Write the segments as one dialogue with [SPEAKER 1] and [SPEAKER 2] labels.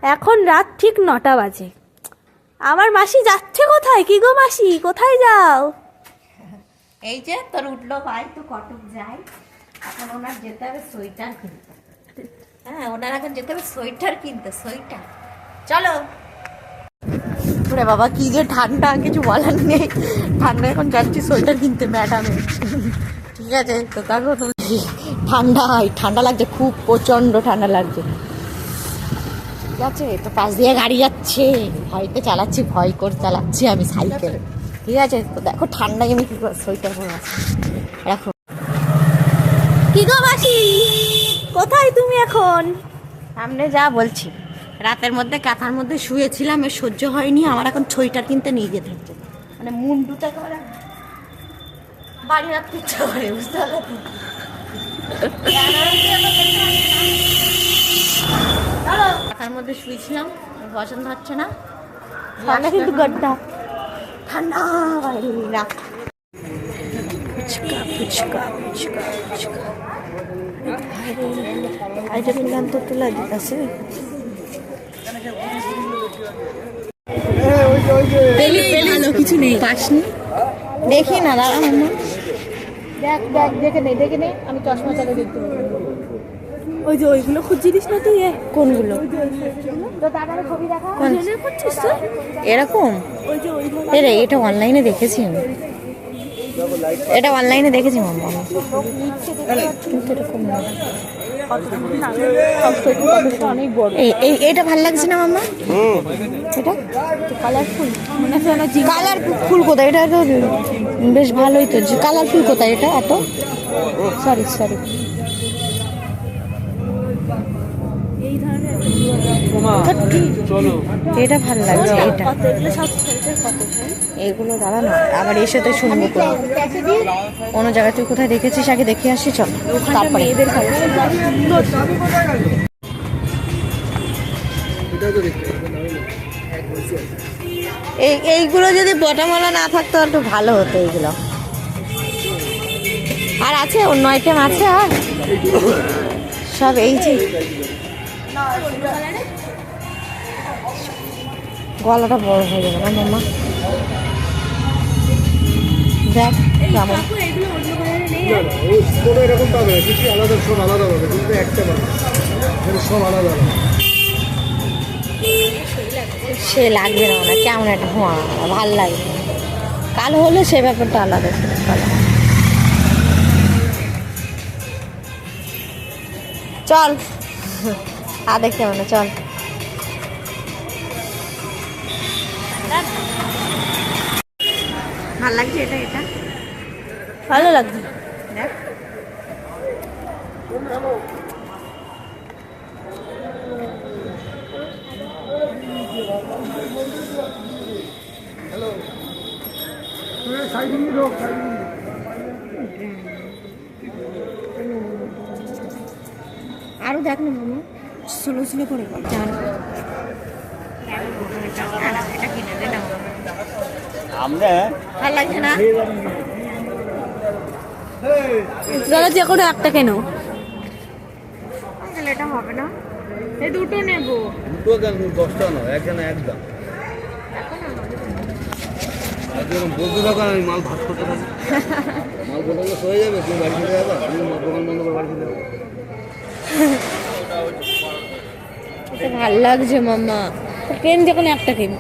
[SPEAKER 1] এখন রাত ঠিক 9টা বাজে। আমার মাসি যাচ্ছে কোথায়? কি গো মাসি, কোথায় যাও?
[SPEAKER 2] এই যে তোর উঠলো ভাই, তো কটক যাই। এখন ওনার যেতে হবে সোয়েটার কিনতে। হ্যাঁ, ওনার এখন যেতে হবে সোয়েটার কিনতে। সোয়েটার চলো। ওরে বাবা, কি যে ঠান্ডা, কিছু বলার নেই। ঠান্ডা, এখন যাচ্ছি সোয়েটার কিনতে ম্যাডামে। ঠিক আছে, তো দেখো তুমি। ঠান্ডা লাগছে খুব, প্রচন্ড ঠান্ডা লাগছে। ঠিক আছে, তো পাশ দিয়ে গাড়ি যাচ্ছে, ভয়তে চালাচ্ছি, ভয় করে চালাচ্ছি আমি সাইকেল। ঠিক আছে, তো দেখো ঠান্ডায় আমি কি করে সোয়েটার পরে আছি। রাখো।
[SPEAKER 1] কি গো মাসি, কোথায় তুমি এখন?
[SPEAKER 2] সামনে যা বলছি, রাতের মধ্যে কাঁথার মধ্যে শুয়েছিলাম, এ সহ্য হয়নি আমার, এখন সোয়েটার কিনতে নিয়ে যেতে হচ্ছে। মানে মুন্ডুটা করে বাড়ি রাখতে ইচ্ছা করে, বুঝতে পারলে তো? কাঁথার মধ্যে শুয়েছিলাম, পছন্দ হচ্ছে না।
[SPEAKER 1] ঠান্ডা কিন্তু গড্ডা
[SPEAKER 2] ঠান্ডা রাখ। ফুচকা ফুচকা ফুচকা ফুচকা আইটা মিলাম তো তোলা দিতেছে।
[SPEAKER 1] কিছু নেই,
[SPEAKER 2] পাসনি দেখি না, দাঁড়া মাম্মা।
[SPEAKER 1] দেখ দেখ, দেখে নে, আমি চশমা চালিয়ে দেখতে পাবো। ওই যে ওইগুলো খুঁজছিস না তুই?
[SPEAKER 2] কোনগুলো?
[SPEAKER 1] তো দাদার ছবি দেখা করছিস তো
[SPEAKER 2] এরকম?
[SPEAKER 1] ওই যে ওই
[SPEAKER 2] এটা অনলাইনে দেখেছি আমি, এটা অনলাইনে দেখেছি মাম্মা, কিন্তু এরকম না।
[SPEAKER 1] অনেক বড়।
[SPEAKER 2] এটা ভালো লাগছে না মাম্মা? এটা
[SPEAKER 1] কালারফুল মনে হচ্ছে না?
[SPEAKER 2] কালারফুল কোথায়? এটা তো বেশ ভালোই তো। কালারফুল কোথায় এটা? এত সরি
[SPEAKER 1] এই ধরনের
[SPEAKER 2] এটা ভালো লাগছে। এটা
[SPEAKER 1] এগুলো সব কত?
[SPEAKER 2] এগুলো দাঁড়া না, আবার এসে তো শুনবো কোনো জায়গায়। তুই কোথায় দেখেছিস আগে দেখে আসি, চল। তারপরে
[SPEAKER 1] মেয়েদের
[SPEAKER 2] এইগুলো যদি বটামলা না থাকতো একটু ভালো হতো এইগুলো। আর আছে অন্য আইটেম আছে, আর সব এই যে গলাটা বড় হয়ে যাবে না মাম্মা? দেখ কেমন।
[SPEAKER 3] এরকম পাবে কিছু আলাদা, সব আলাদা পাবে, কিন্তু একটা পাবে, সব আলাদা পাবে।
[SPEAKER 2] সে লাগবে না, কেমন একটা ধোঁয়া, ভাল লাগবে। কালো হলে সে ব্যাপারটা আলাদা ছিল। কালো চল, আর দেখতে হবে না, চল। ভাল লাগছে এটা
[SPEAKER 1] ভালো লাগছে।
[SPEAKER 2] দেখ। আরো দেখ না মামা, স্লো করে বল। এটা কিনে দে না, ভাল লাগছে না?
[SPEAKER 1] দাদা যে কোনো একটা কেন,
[SPEAKER 2] এটা হবে না, এই দুটো নেবো।
[SPEAKER 3] দুটো কেন, 10টা না, একজনে একদম বলতে থাকো, আমি মাল ভাগ করতে থাকি। মাল বদলে হয়ে যাবে, তুমি বাড়ি চলে যাবে, আমি দোকান বন্ধ করে বাড়ি চলে যাবো।
[SPEAKER 2] এটা ভাল লাগছে মাম্মা।
[SPEAKER 1] কেন যে কোনো একটা কেন।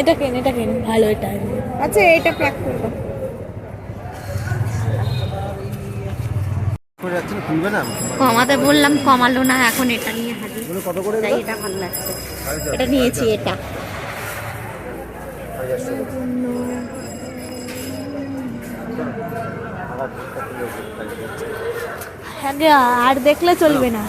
[SPEAKER 1] এটা কেন ভালো, এটা
[SPEAKER 2] আচ্ছা এটা প্যাক করবো। কমাতে বললাম, কমালো না, এখন এটা নিয়ে হাজির।
[SPEAKER 3] কত করে?
[SPEAKER 2] তাই এটা ভালো লাগছে, এটা নিয়েছি। এটা
[SPEAKER 1] আর দেখলে চলবে না।